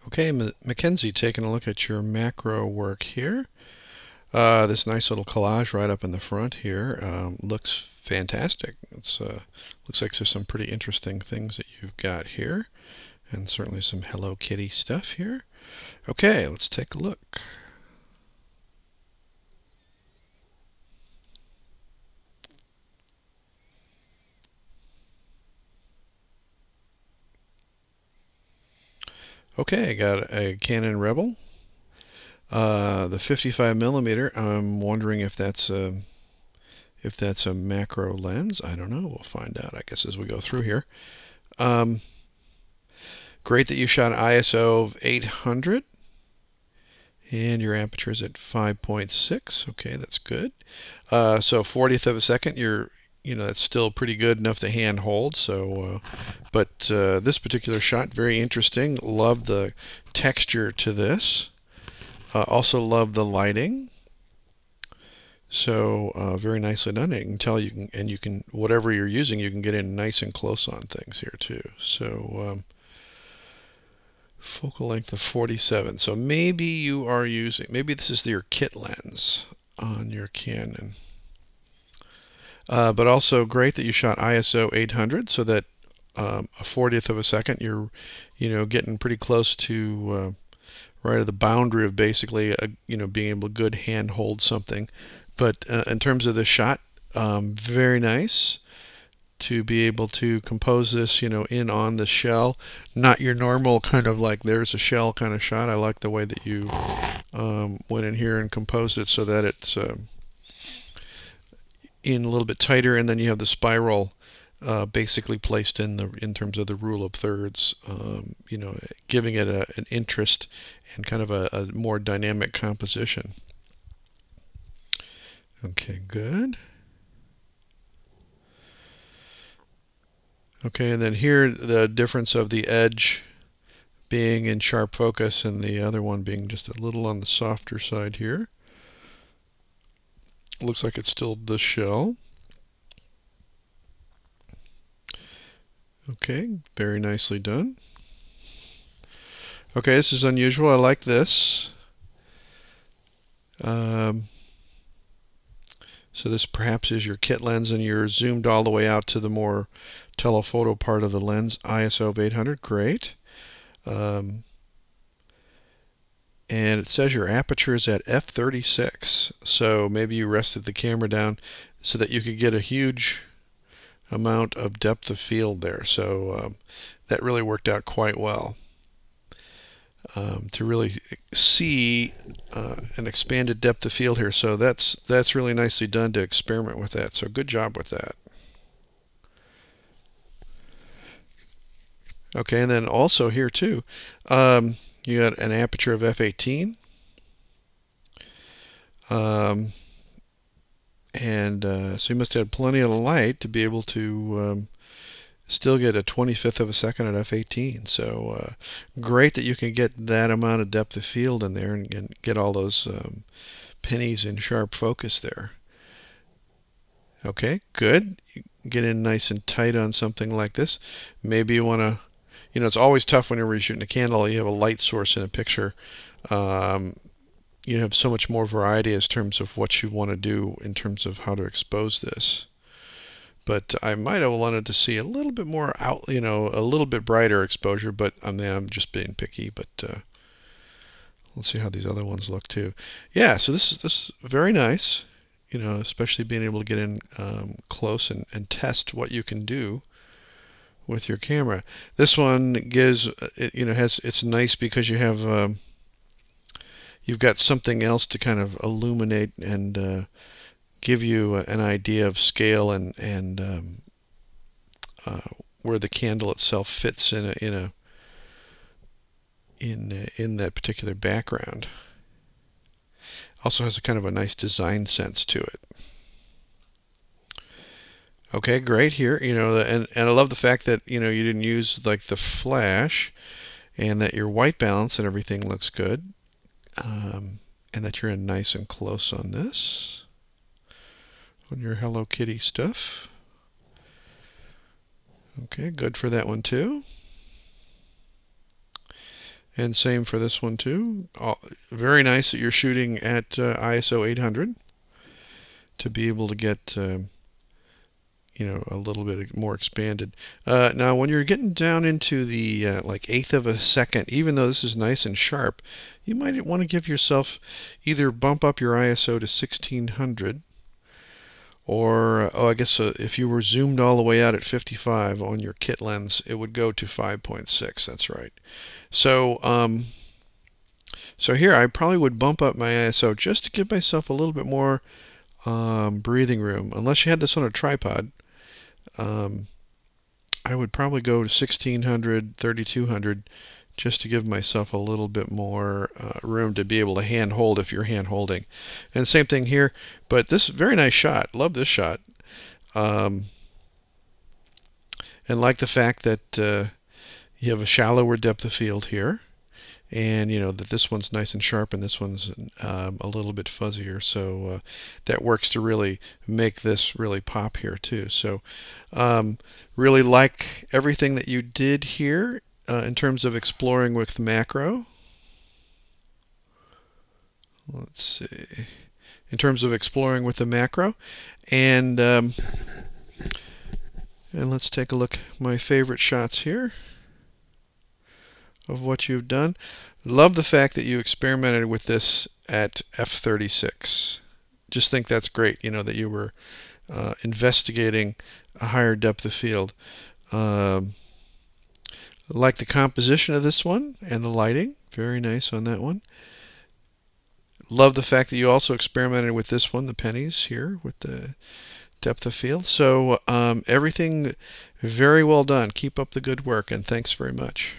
Okay, MacKenzie, taking a look at your macro work here. This nice little collage right up in the front here looks fantastic. It's looks like there's some pretty interesting things that you've got here, and certainly some Hello Kitty stuff here. Okay, let's take a look. Okay, I got a Canon Rebel, the 55 millimeter. I'm wondering if that's a macro lens. I don't know. We'll find out, I guess, as we go through here. Um, Great that you shot ISO of 800 and your aperture is at 5.6. Okay, that's good. So 40th of a second, that's still pretty good enough to hand hold. But this particular shot, very interesting. Love the texture to this. Also love the lighting. So very nicely done. You can tell you can whatever you're using, you can get in nice and close on things here too. So focal length of 47. So maybe this is your kit lens on your Canon. But also great that you shot ISO 800 so that a 40th of a second, you're, getting pretty close to right at the boundary of basically, being able to good hand hold something. But in terms of the shot, very nice to be able to compose this, in on the shell. Not your normal kind of like there's a shell kind of shot. I like the way that you went in here and composed it so that it's in a little bit tighter, and then you have the spiral basically placed in terms of the rule of thirds, giving it an interest and kind of a more dynamic composition. Okay, good. Okay, and then here the difference of the edge being in sharp focus and the other one being just a little on the softer side here. Looks like it's still the shell. Okay, very nicely done. Okay, this is unusual. I like this. Um, so this perhaps is your kit lens, and you're zoomed all the way out to the more telephoto part of the lens. ISO of 800, great. Um, and it says your aperture is at f36. So maybe you rested the camera down so that you could get a huge amount of depth of field there. So that really worked out quite well. To really see an expanded depth of field here. So that's really nicely done to experiment with that. So good job with that. Okay, and then also here too, you got an aperture of f18. And so you must have had plenty of light to be able to still get a 25th of a second at f18. So great that you can get that amount of depth of field in there and get all those pennies in sharp focus there. Okay, good. Get in nice and tight on something like this. Maybe you want to, it's always tough whenever you're shooting a candle. You have a light source in a picture. Um, you have so much more variety as terms of what you want to do in terms of how to expose this. But I might have wanted to see a little bit more out, a little bit brighter exposure, but I'm just being picky. But let's see how these other ones look too. Yeah, so this is very nice, especially being able to get in close and test what you can do with your camera. This one gives, it's nice because you've got something else to kind of illuminate and give you an idea of scale and where the candle itself fits in that particular background. Also has a kind of a nice design sense to it. Okay, great here. And I love the fact that you didn't use like the flash, and that your white balance and everything looks good, and that you're in nice and close on this, on your Hello Kitty stuff. Okay, good for that one too. And same for this one too. Very nice that you're shooting at ISO 800 to be able to get a little bit more expanded. Now, when you're getting down into the like eighth of a second, even though this is nice and sharp, you might want to give yourself either bump up your ISO to 1600, or I guess if you were zoomed all the way out at 55 on your kit lens, it would go to 5.6. That's right. So here I probably would bump up my ISO just to give myself a little bit more breathing room. Unless you had this on a tripod, I would probably go to 1600, 3200 just to give myself a little bit more room to be able to hand hold if you're hand holding. And same thing here, but this very nice shot. Love this shot. And like the fact that you have a shallower depth of field here. And that this one's nice and sharp and this one's a little bit fuzzier, so that works to really make this really pop here too. So really like everything that you did here in terms of exploring with macro. Let's see, in terms of exploring with the macro, and let's take a look at my favorite shots here of what you've done. Love the fact that you experimented with this at f/36. Just think that's great, that you were investigating a higher depth of field. Like the composition of this one and the lighting. Very nice on that one. Love the fact that you also experimented with this one, the pennies here, with the depth of field. So everything very well done. Keep up the good work, and thanks very much.